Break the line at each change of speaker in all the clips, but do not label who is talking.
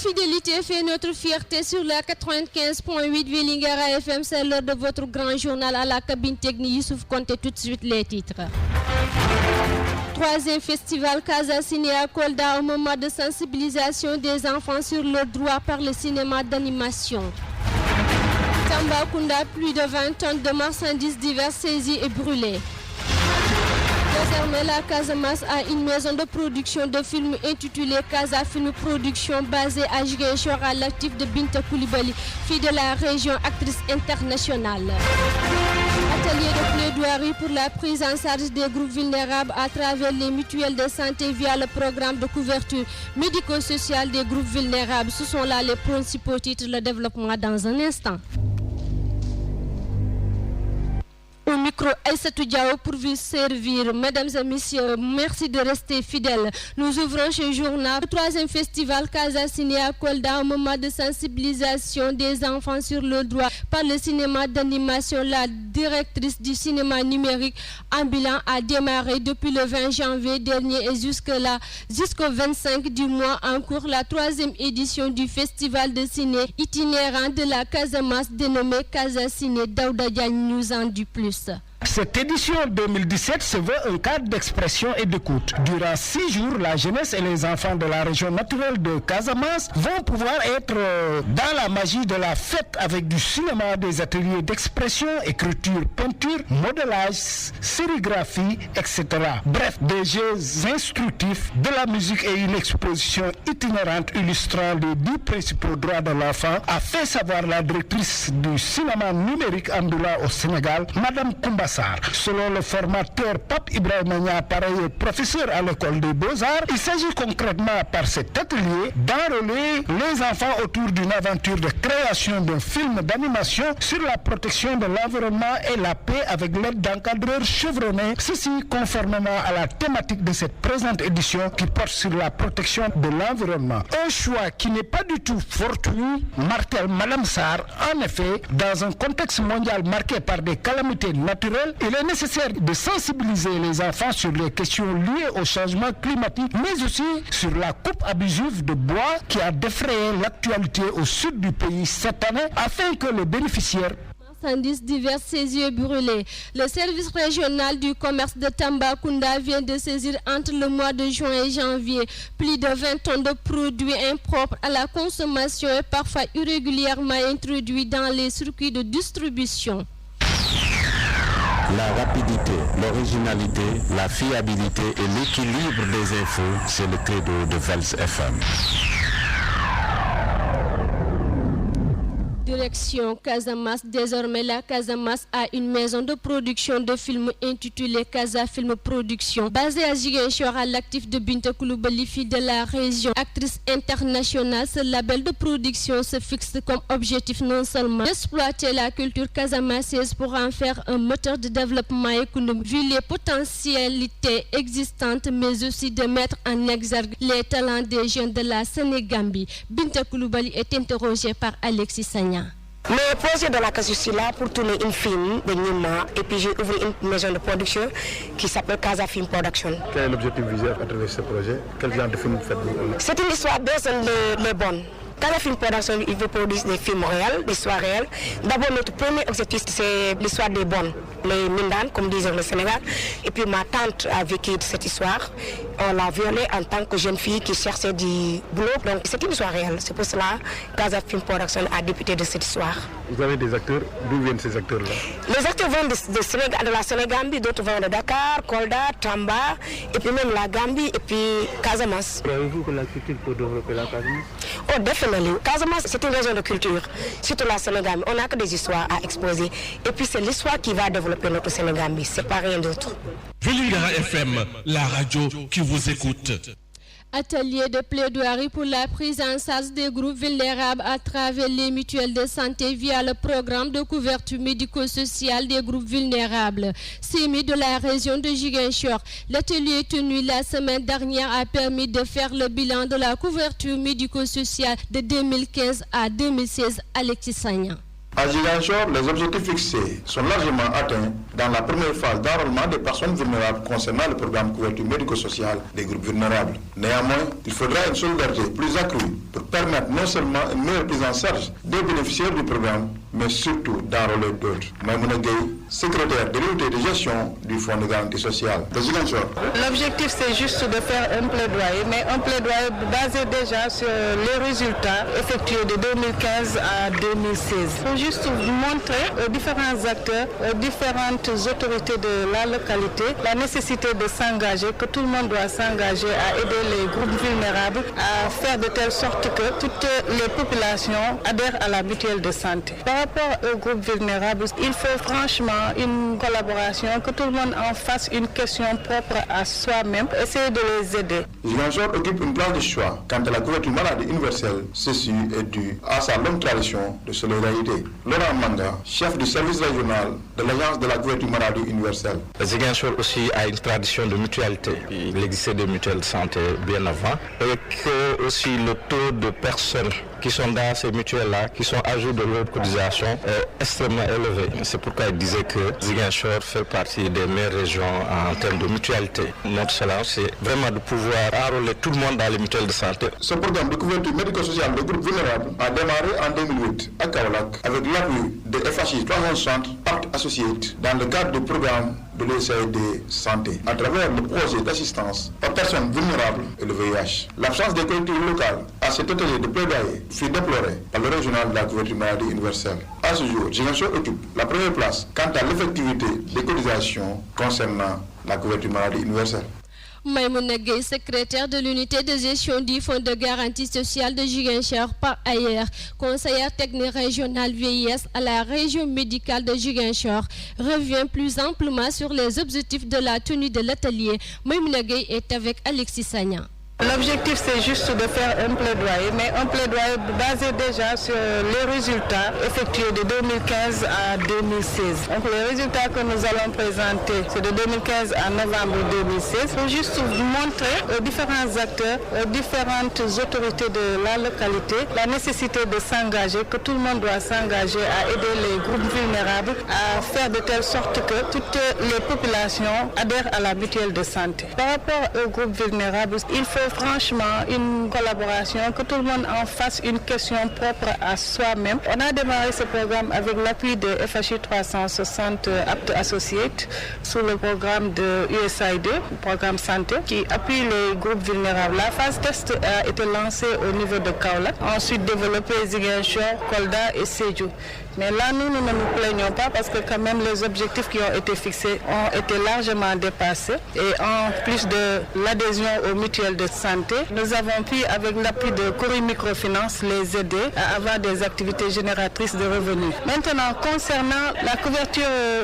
fidélité fait notre fierté sur la 95.8 Vélingara FM. C'est l'heure de votre grand journal à la cabine technique. Youssouf, comptez tout de suite les titres. Troisième festival Casa Ciné à Kolda au moment de sensibilisation des enfants sur leurs droits par le cinéma d'animation. Tambacounda, plus de 20 tonnes de marchandises diverses saisies et brûlées. Désormais, la Casamance a une maison de production de films intitulée Casa Film Production basée à Ziguinchor à l'actif de Binta Koulibaly, fille de la région, actrice internationale. Atelier de plaidoirie pour la prise en charge des groupes vulnérables à travers les mutuelles de santé via le programme de couverture médico-sociale des groupes vulnérables. Ce sont là les principaux titres de développement dans un instant. Au micro, Aïssatou Diao pour vous servir. Mesdames et messieurs, merci de rester fidèles. Nous ouvrons ce journal. Le troisième festival Casa Ciné à Kolda au moment de sensibilisation des enfants sur le droit par le cinéma d'animation. La directrice du cinéma numérique ambulant a démarré depuis le 20 janvier dernier et jusqu'au 25 du mois en cours la troisième édition du festival de ciné itinérant de la Casamance dénommé Casa Ciné. Daouda Diagne nous en dit plus.
Cette édition 2017 se veut un cadre d'expression et d'écoute. Durant 6 jours, la jeunesse et les enfants de la région naturelle de Casamance vont pouvoir être dans la magie de la fête avec du cinéma, des ateliers d'expression, écriture, peinture, modelage, sérigraphie, etc. Bref, des jeux instructifs, de la musique et une exposition itinérante illustrant les 10 principaux droits de l'enfant, a fait savoir la directrice du cinéma numérique ambulant au Sénégal, Madame Koumba. Selon le formateur Pape Ibrahima Nia, pareil professeur à l'école des Beaux-Arts, il s'agit concrètement par cet atelier d'enrôler les enfants autour d'une aventure de création d'un film d'animation sur la protection de l'environnement et la paix avec l'aide d'encadreurs chevronnés, ceci conformément à la thématique de cette présente édition qui porte sur la protection de l'environnement. Un choix qui n'est pas du tout fortuit, martèle Madame Sarr. En effet, dans un contexte mondial marqué par des calamités naturelles, il est nécessaire de sensibiliser les enfants sur les questions liées au changement climatique, mais aussi sur la coupe abusive de bois qui a défrayé l'actualité au sud du pays cette année, afin que les bénéficiaires
marchandises diverses saisies et brûlées. Le service régional du commerce de Tambacounda vient de saisir entre le mois de juin et janvier plus de 20 tonnes de produits impropres à la consommation et parfois irrégulièrement introduits dans les circuits de distribution.
La rapidité, l'originalité, la fiabilité et l'équilibre des infos, c'est le credo de Vels FM.
Direction Casamance. Désormais, la Casamance a une maison de production de films intitulée Casa Film Production, basée à Ziguinchor à l'actif de Binta Koulibaly, fille de la région, actrice internationale. Ce label de production se fixe comme objectif non seulement d'exploiter la culture casamançaise pour en faire un moteur de développement économique vu les potentialités existantes, mais aussi de mettre en exergue les talents des jeunes de la Sénégambie. Binta Koulibaly est interrogée par Alexis Sagna.
Le projet de la case, je suis là pour tourner un film de Nima et puis j'ai ouvert une maison de production qui s'appelle Casa Film Production.
Quel est l'objectif visé à travers ce projet? Quel genre de film faites-vous?
C'est une histoire de les bonnes. Casa Film Production, il veut produire des films réels, des histoires réelles. D'abord, notre premier objectif, c'est l'histoire des bonnes, les Mindan, comme disent le Sénégal. Et puis ma tante a vécu cette histoire. On l'a violée en tant que jeune fille qui cherchait du boulot. Donc c'est une histoire réelle. C'est pour cela que Casa Film Production a débuté de cette histoire.
Vous avez des acteurs, d'où viennent ces acteurs-là?
Les acteurs viennent de la Sénégambie, d'autres viennent de Dakar, Kolda, Tamba, et puis même la Gambie, et puis Casamance.
Croyez-vous que la culture peut développer la Casamance?
Oh, definitely. Casamance, c'est une région de culture, surtout la Sénégambie. On n'a que des histoires à exposer. Et puis c'est l'histoire qui va développer notre Sénégambie, c'est pas rien d'autre.
Vélingara FM, la radio qui vous écoute.
Atelier de plaidoirie pour la prise en charge des groupes vulnérables à travers les mutuelles de santé via le programme de couverture médico-sociale des groupes vulnérables. CMI de la région de Ziguinchor. L'atelier tenu la semaine dernière a permis de faire le bilan de la couverture médico-sociale de 2015 à 2016. Alexis Sagna.
À Ziguinchor, les objectifs fixés sont largement atteints dans la première phase d'enrôlement des personnes vulnérables concernant le programme couverture médico-sociale des groupes vulnérables. Néanmoins, il faudra une solidarité plus accrue pour permettre non seulement une meilleure prise en charge des bénéficiaires du programme, mais surtout d'enrôler d'autres. Maïmouna Gueye, secrétaire de l'unité de gestion du Fonds de garantie sociale de Ziguinchor.
L'objectif, c'est juste de faire un plaidoyer, mais un plaidoyer basé déjà sur les résultats effectués de 2015 à 2016. Il faut juste montrer aux différents acteurs, aux différentes autorités de la localité, la nécessité de s'engager, que tout le monde doit s'engager à aider les groupes vulnérables, à faire de telle sorte que toutes les populations adhèrent à la mutuelle de santé. Par rapport aux groupes vulnérables, il faut franchement une collaboration, que tout le monde en fasse une question propre à soi-même, essayer de les aider.
Ziguinchor occupe une place de choix quant à la couverture maladie universelle. Ceci est dû à sa longue tradition de solidarité. Laurent Manga, chef du service régional de l'Agence de la couverture maladie universelle.
Ziguinchor aussi a une tradition de mutualité. Il existait des mutuelles de santé bien avant et que aussi le taux de personnes qui sont dans ces mutuelles-là, qui sont à jour de leur cotisation, est extrêmement élevé. C'est pourquoi il disait que Ziguinchor fait partie des meilleures régions en termes de mutualité. Notre challenge, c'est vraiment de pouvoir enrôler tout le monde dans les mutuelles de santé.
Ce programme de couverture médico-sociale de groupes vulnérables a démarré en 2008 à Kaolack avec l'appui de FHI 360 Pact Associates dans le cadre du programme de l'USAID Santé à travers le projet d'assistance aux personnes vulnérables et le VIH. L'absence des collectivités locales à cet atelier de plaidoyer fut déplorée par le régional de la couverture maladie universelle. À ce jour, Ziguinchor occupe la première place quant à l'effectivité des cotisations concernant la couverture maladie universelle.
Maïmouna Gueye, secrétaire de l'unité de gestion du Fonds de garantie sociale de Ziguinchor, par ailleurs conseillère technique régionale VIS à la région médicale de Ziguinchor, revient plus amplement sur les objectifs de la tenue de l'atelier. Maïmouna Gueye est avec Alexis Sagna.
L'objectif, c'est juste de faire un plaidoyer, mais un plaidoyer basé déjà sur les résultats effectués de 2015 à 2016. Donc les résultats que nous allons présenter, c'est de 2015 à novembre 2016. Il faut juste montrer aux différents acteurs, aux différentes autorités de la localité, la nécessité de s'engager, que tout le monde doit s'engager à aider les groupes vulnérables, à faire de telle sorte que toutes les populations adhèrent à la mutuelle de santé. Par rapport aux groupes vulnérables, il faut franchement une collaboration, que tout le monde en fasse une question propre à soi-même. On a démarré ce programme avec l'appui de FHI 360 Pact Associates sous le programme de USAID, le programme santé, qui appuie les groupes vulnérables. La phase test a été lancée au niveau de Kaolack, ensuite développée Ziguinchor, Kolda et Sédhiou. Mais là, nous ne nous plaignons pas parce que quand même les objectifs qui ont été fixés ont été largement dépassés. Et en plus de l'adhésion aux mutuelles de santé, nous avons pu, avec l'appui de Cori Microfinance, les aider à avoir des activités génératrices de revenus. Maintenant, concernant la couverture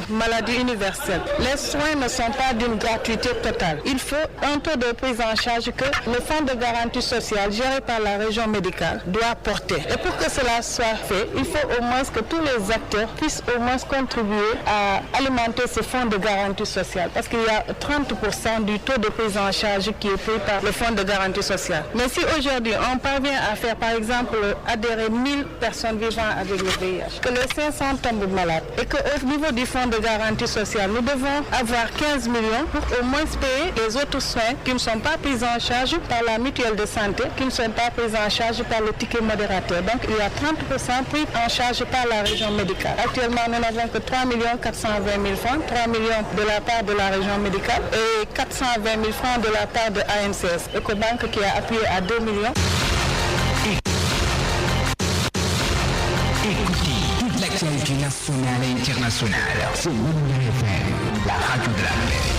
maladie universelle, les soins ne sont pas d'une gratuité totale. Il faut un taux de prise en charge que le Fonds de garantie sociale, géré par la région médicale, doit porter. Et pour que cela soit fait, il faut au moins que tous les acteurs puissent au moins contribuer à alimenter ce fonds de garantie sociale. Parce qu'il y a 30% du taux de prise en charge qui est pris par le fonds de garantie sociale. Mais si aujourd'hui on parvient à faire par exemple adhérer 1000 personnes vivant avec le VIH, que les 500 tombent malades et qu'au niveau du fonds de garantie sociale, nous devons avoir 15 millions pour au moins payer les autres soins qui ne sont pas pris en charge par la mutuelle de santé, qui ne sont pas pris en charge par le ticket modérateur. Donc il y a 30% pris en charge par la région médicale. Actuellement, nous n'avons que 3 420 000 francs, 3 millions de la part de la région médicale et 420 000 francs de la part de ANCS, Ecobank qui a appuyé à 2 millions.
Écoutez toute l'actualité nationale et internationale sur FM, la radio de la paix.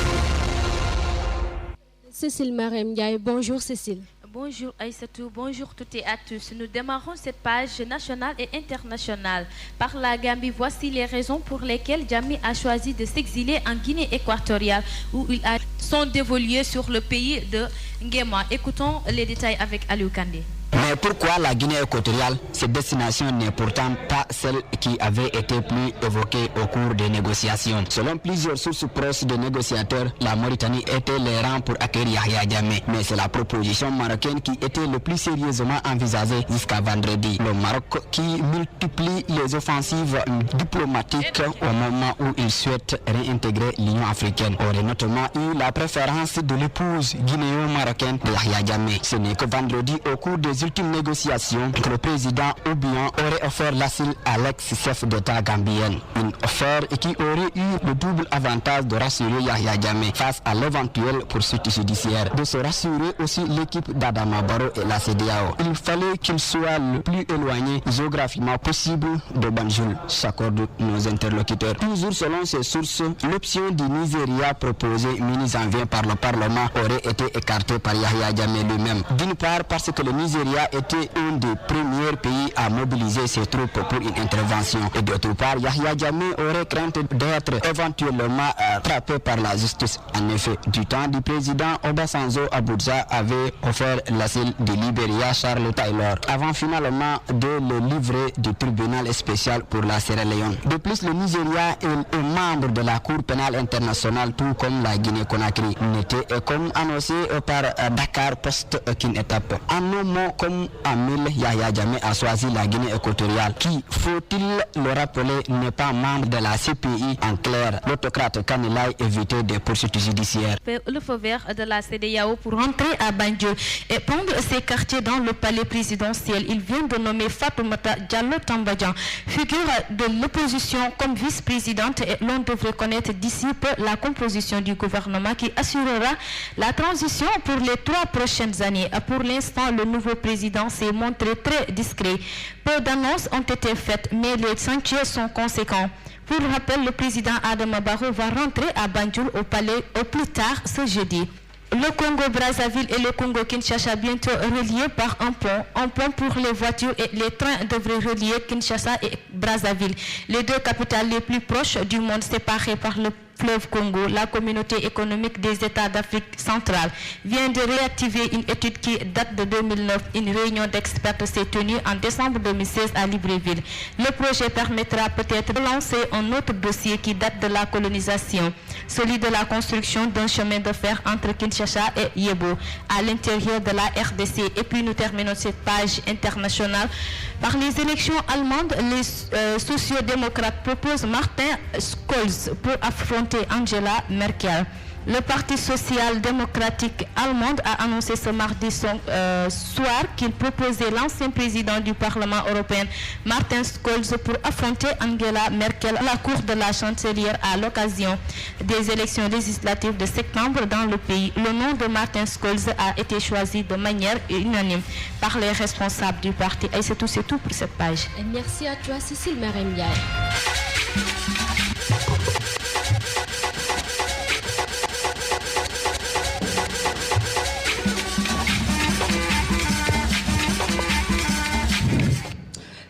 Cécile Marem Ndiaye, bonjour Cécile.
Bonjour Aïssatou, bonjour toutes et à tous. Nous démarrons cette page nationale et internationale. Par la Gambie, voici les raisons pour lesquelles Jammeh a choisi de s'exiler en Guinée équatoriale où il a son dévolu sur le pays de Nguema. Écoutons les détails avec Aliou Kandé.
Mais pourquoi la Guinée équatoriale? Cette destination n'est pourtant pas celle qui avait été plus évoquée au cours des négociations. Selon plusieurs sources proches des négociateurs, la Mauritanie était les rangs pour accueillir Yahya Jammeh. Mais c'est la proposition marocaine qui était le plus sérieusement envisagée jusqu'à vendredi. Le Maroc qui multiplie les offensives diplomatiques au moment où il souhaite réintégrer l'Union africaine aurait notamment eu la préférence de l'épouse guinéo-marocaine de Yahya Jammeh. Ce n'est que vendredi, au cours des ultimes négociations, que le président Obiang aurait offert l'asile à l'ex-chef d'État gambien. Une offre qui aurait eu le double avantage de rassurer Yahya Jammeh face à l'éventuelle poursuite judiciaire. De se rassurer aussi l'équipe d'Adama Barrow et la CEDEAO. Il fallait qu'il soit le plus éloigné géographiquement possible de Banjul, s'accordent nos interlocuteurs. Toujours selon ces sources, l'option du Nigeria proposée mi-janvier par le Parlement aurait été écartée par Yahya Jammeh lui-même. D'une part parce que le Nigeria était un des premiers pays à mobiliser ses troupes pour une intervention. Et d'autre part, Yahya Jammeh aurait crainte d'être éventuellement frappé par la justice. En effet, du temps du président Obasanjo, Abuja avait offert l'asile de Libéria Charles Taylor, avant finalement de le livrer du tribunal spécial pour la Sierra Leone. De plus, le Nigeria est un membre de la Cour pénale internationale, tout comme la Guinée-Conakry. N'était comme annoncé par Dakar Post qu'une étape. En un mot, comme Amil, Yahya Jammeh a choisi la Guinée équatoriale, qui, faut-il le rappeler, n'est pas membre de la CPI. En clair, l'autocrate Kanilai évitait des poursuites judiciaires.
Le feu vert de la CEDEAO pour rentrer à Banjul et prendre ses quartiers dans le palais présidentiel. Il vient de nommer Fatoumata Diallo Tambadjan, figure de l'opposition, comme vice-présidente, et l'on devrait connaître d'ici peu la composition du gouvernement qui assurera la transition pour les 3 prochaines années. Pour l'instant, le nouveau président s'est montré très discret. Peu d'annonces ont été faites, mais les chantiers sont conséquents. Pour rappel, le président Adama Barrow va rentrer à Banjul au palais au plus tard ce jeudi. Le Congo-Brazzaville et le Congo-Kinshasa bientôt reliés par un pont pour les voitures et les trains devraient relier Kinshasa et Brazzaville, les 2 capitales les plus proches du monde séparées par le fleuve Congo. La communauté économique des États d'Afrique centrale vient de réactiver une étude qui date de 2009. Une réunion d'experts s'est tenue en décembre 2016 à Libreville. Le projet permettra peut-être de lancer un autre dossier qui date de la colonisation, celui de la construction d'un chemin de fer entre Kinshasa et Yebo, à l'intérieur de la RDC. Et puis nous terminons cette page internationale par les élections allemandes. Les sociodémocrates proposent Martin Schulz pour affronter Angela Merkel. Le Parti social-démocratique allemand a annoncé ce mardi soir qu'il proposait l'ancien président du Parlement européen, Martin Schulz, pour affronter Angela Merkel à la cour de la chancelière à l'occasion des élections législatives de septembre dans le pays. Le nom de Martin Schulz a été choisi de manière unanime par les responsables du parti. Et c'est tout pour cette page.
Et merci à toi, Cécile Marembiaye.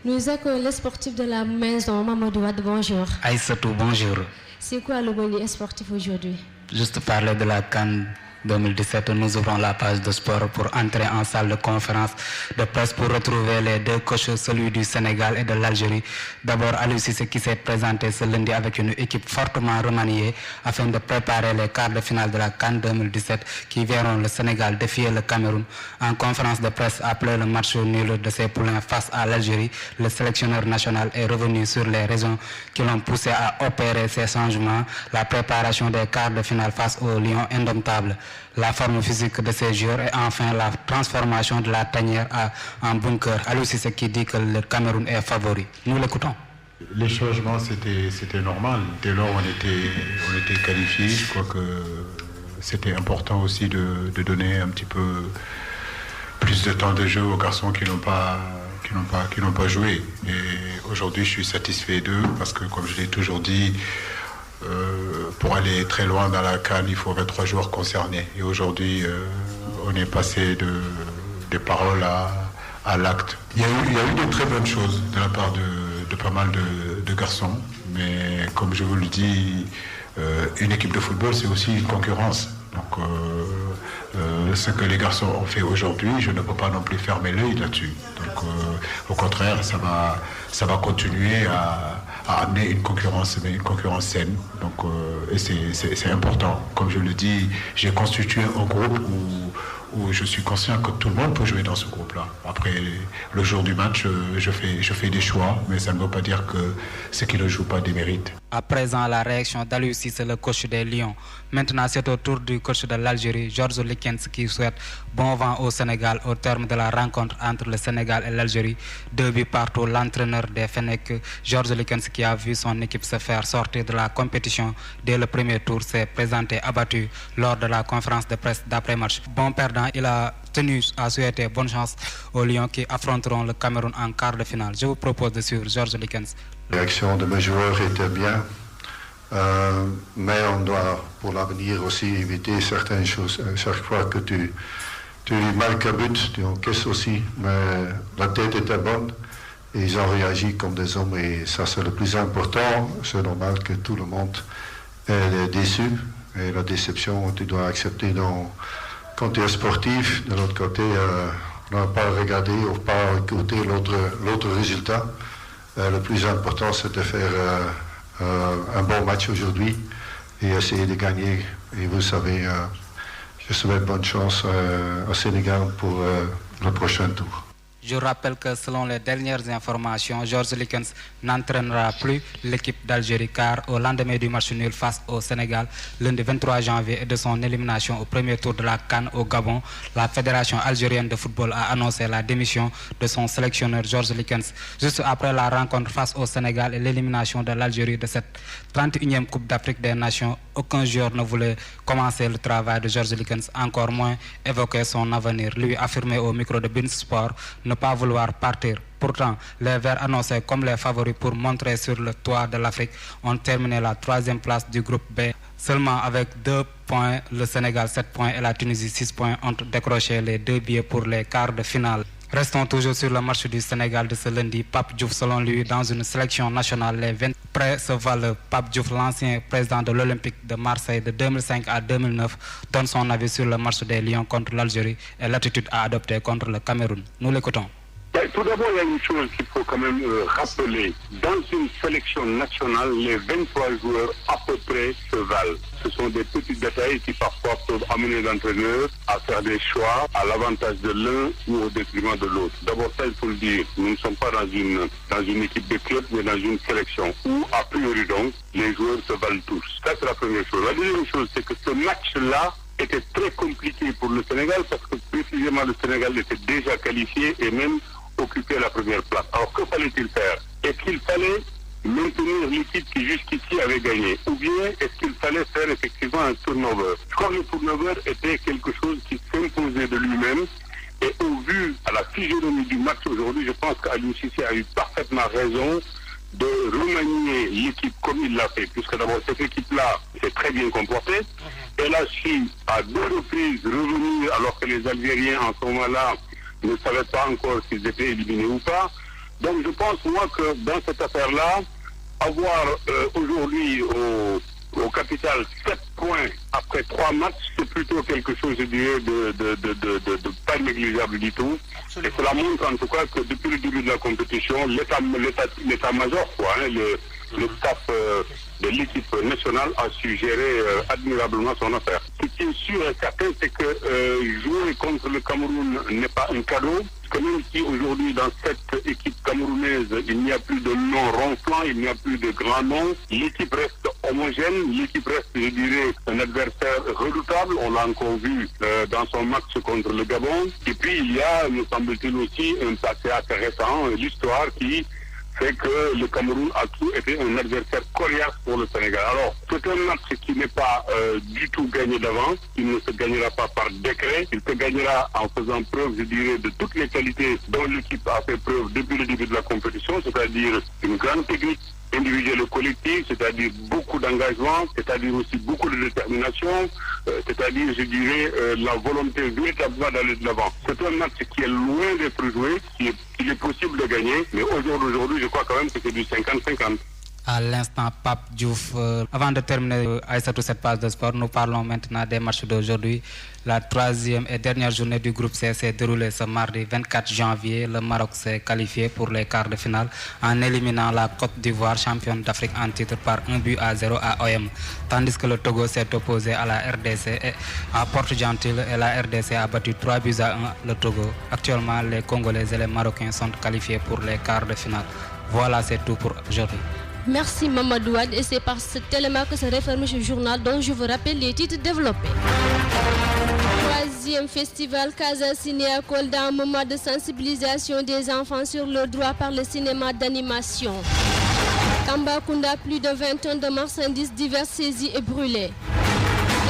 Nous accueillons les sportifs de la maison. Mamadou Wade, bonjour.
Aïssatou, bonjour.
C'est quoi le bonus sportif aujourd'hui?
Juste parler de la CAN 2017, nous ouvrons la page de sport pour entrer en salle de conférence de presse pour retrouver les 2 coachs, celui du Sénégal et de l'Algérie. D'abord, Aliou Cissé qui s'est présenté ce lundi avec une équipe fortement remaniée afin de préparer les quarts de finale de la CAN 2017 qui verront le Sénégal défier le Cameroun. En conférence de presse après le match nul de ses poulains face à l'Algérie, le sélectionneur national est revenu sur les raisons qui l'ont poussé à opérer ces changements, la préparation des quarts de finale face aux Lions indomptables, la forme physique de ces joueurs et enfin la transformation de la tanière en bunker. Aliou Cissé qui dit que le Cameroun est favori. Nous l'écoutons.
Les changements, c'était normal. Dès lors, on était qualifiés. Je crois que c'était important aussi de donner un petit peu plus de temps de jeu aux garçons qui n'ont pas joué. Et aujourd'hui, je suis satisfait d'eux parce que, comme je l'ai toujours dit, pour aller très loin dans la CAN, il faut 23 joueurs concernés. Et aujourd'hui, on est passé des paroles à l'acte. Il y a eu de très bonnes choses de la part de pas mal de garçons. Mais comme je vous le dis, une équipe de football, c'est aussi une concurrence. Donc ce que les garçons ont fait aujourd'hui, je ne peux pas non plus fermer l'œil là-dessus. Donc au contraire, ça va continuer à amener une concurrence saine. Donc et c'est important. Comme je le dis, j'ai constitué un groupe où je suis conscient que tout le monde peut jouer dans ce groupe-là. Après, le jour du match, je fais des choix, mais ça ne veut pas dire que ceux qui ne jouent pas déméritent.
À présent, la réaction d'Aliou Cissé, le coach des Lions. Maintenant, c'est au tour du coach de l'Algérie, Georges Likens, qui souhaite bon vent au Sénégal au terme de la rencontre entre le Sénégal et l'Algérie. 2 buts partout, l'entraîneur des Fennecs, Georges Likens, qui a vu son équipe se faire sortir de la compétition dès le premier tour, s'est présenté abattu lors de la conférence de presse d'après-match. Bon perdant, il a tenu à souhaiter bonne chance aux Lions qui affronteront le Cameroun en quart de finale. Je vous propose de suivre Georges Likens.
La réaction de mes joueurs était bien, mais on doit pour l'avenir aussi éviter certaines choses. Chaque fois que tu marques un but, tu encaisses aussi, mais la tête était bonne et ils ont réagi comme des hommes et ça c'est le plus important. C'est normal que tout le monde est déçu et la déception tu dois accepter quand tu es sportif. De l'autre côté, ne pas regarder ou pas écouter l'autre résultat. Le plus important, c'est de faire un bon match aujourd'hui et essayer de gagner. Et vous savez, je souhaite bonne chance au Sénégal pour le prochain tour.
Je rappelle que selon les dernières informations, Georges Likens n'entraînera plus l'équipe d'Algérie car au lendemain du match nul face au Sénégal, lundi 23 janvier et de son élimination au premier tour de la CAN au Gabon, la Fédération algérienne de football a annoncé la démission de son sélectionneur Georges Likens. Juste après la rencontre face au Sénégal et l'élimination de l'Algérie de cette 31e Coupe d'Afrique des Nations, aucun joueur ne voulait commencer le travail de Georges Likens, encore moins évoquer son avenir. Lui affirmait au micro de Beansport ne pas vouloir partir. Pourtant, les Verts annoncés comme les favoris pour montrer sur le toit de l'Afrique ont terminé la 3e place du groupe B. Seulement avec 2 points, le Sénégal 7 points et la Tunisie 6 points ont décroché les 2 billets pour les quarts de finale. Restons toujours sur le match du Sénégal de ce lundi. Pape Diouf, selon lui, dans une sélection nationale, les 20 prêts se valent. Pape Diouf, l'ancien président de l'Olympique de Marseille de 2005 à 2009, donne son avis sur le match des Lions contre l'Algérie et l'attitude à adopter contre le Cameroun. Nous l'écoutons.
Tout d'abord, il y a une chose qu'il faut quand même rappeler. Dans une sélection nationale, les 23 joueurs à peu près se valent. Ce sont des petits détails qui parfois peuvent amener l'entraîneur à faire des choix à l'avantage de l'un ou au détriment de l'autre. D'abord, ça, il faut le dire. Nous ne sommes pas dans une équipe de club, mais dans une sélection où, a priori donc, les joueurs se valent tous. Ça, c'est la première chose. La deuxième chose, c'est que ce match-là était très compliqué pour le Sénégal parce que précisément le Sénégal était déjà qualifié et même occuper la première place. Alors que fallait-il faire? Est-ce qu'il fallait maintenir l'équipe qui jusqu'ici avait gagné? Ou bien est-ce qu'il fallait faire effectivement un turnover? Je crois que le turnover était quelque chose qui s'imposait de lui-même et au vu à la physionomie du match aujourd'hui, je pense qu'Aliou Cissé a eu parfaitement raison de remanier l'équipe comme il l'a fait, puisque d'abord cette équipe-là s'est très bien comportée. Elle a su à 2 reprises revenir alors que les Algériens en ce moment-là ne savaient pas encore s'ils étaient éliminés ou pas. Donc je pense moi que dans cette affaire-là, avoir aujourd'hui au capital 7 points après 3 matchs, c'est plutôt quelque chose, je dirais, de pas négligeable du tout. Absolument. Et cela montre en tout cas que depuis le début de la compétition, l'état-major, le staff de l'équipe nationale a su gérer admirablement son affaire. Ce qui est sûr et certain, c'est que jouer contre le Cameroun n'est pas un cadeau. Parce que même si aujourd'hui dans cette équipe camerounaise, il n'y a plus de noms ronflants, il n'y a plus de grands noms, l'équipe reste homogène, l'équipe reste, je dirais, un adversaire redoutable. On l'a encore vu dans son match contre le Gabon. Et puis il y a, me semble-t-il aussi, un passé intéressant, l'histoire qui fait que le Cameroun a toujours été un adversaire coriace pour le Sénégal. Alors, c'est un match qui n'est pas du tout gagné d'avance. Il ne se gagnera pas par décret. Il se gagnera en faisant preuve, je dirais, de toutes les qualités dont l'équipe a fait preuve depuis le début de la compétition, c'est-à-dire une grande technique individuelle et collective, c'est-à-dire beaucoup d'engagement, c'est-à-dire aussi beaucoup de détermination, c'est-à-dire, je dirais, la volonté véritablement d'aller de l'avant. C'est un match qui est loin d'être joué, qu'il est possible de gagner, mais aujourd'hui, je crois quand même que c'est du 50-50.
à l'instant Pape Diouf. Avant de terminer Aïssatou cette page de sport, nous parlons maintenant des matchs d'aujourd'hui. La troisième et dernière journée du groupe C s'est déroulée ce mardi 24 janvier. Le Maroc s'est qualifié pour les quarts de finale en éliminant la Côte d'Ivoire, championne d'Afrique en titre, par 1-0 à OM. Tandis que le Togo s'est opposé à la RDC et à Porte-Gentil et la RDC a battu 3-1 le Togo. Actuellement, les Congolais et les Marocains sont qualifiés pour les quarts de finale. Voilà, c'est tout pour aujourd'hui.
Merci Mamadou Wade, et c'est par cet élément que se referme ce journal dont je vous rappelle les titres développés. Troisième festival Casa Ciné à Kolda, un moment de sensibilisation des enfants sur leurs droits par le cinéma d'animation. Tambacounda, plus de 20 tonnes de marchandises diverses saisies et brûlées.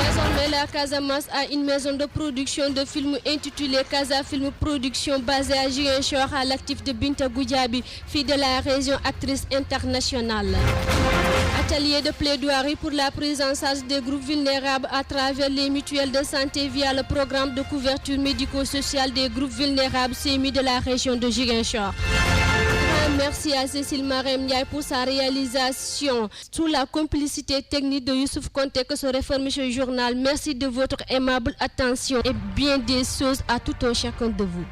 Désormais, la Casamance a une maison de production de films intitulée Casa Film Production, basée à Ziguinchor, à l'actif de Binta Goudiaby, fille de la région, actrice internationale. Atelier de plaidoirie pour la prise en charge des groupes vulnérables à travers les mutuelles de santé via le programme de couverture médico-sociale des groupes vulnérables CMU de la région de Ziguinchor. Merci à Cécile Marem Ndiaye pour sa réalisation sous la complicité technique de Youssouf Konté que se réforme ce journal. Merci de votre aimable attention et bien des choses à tout un chacun de vous.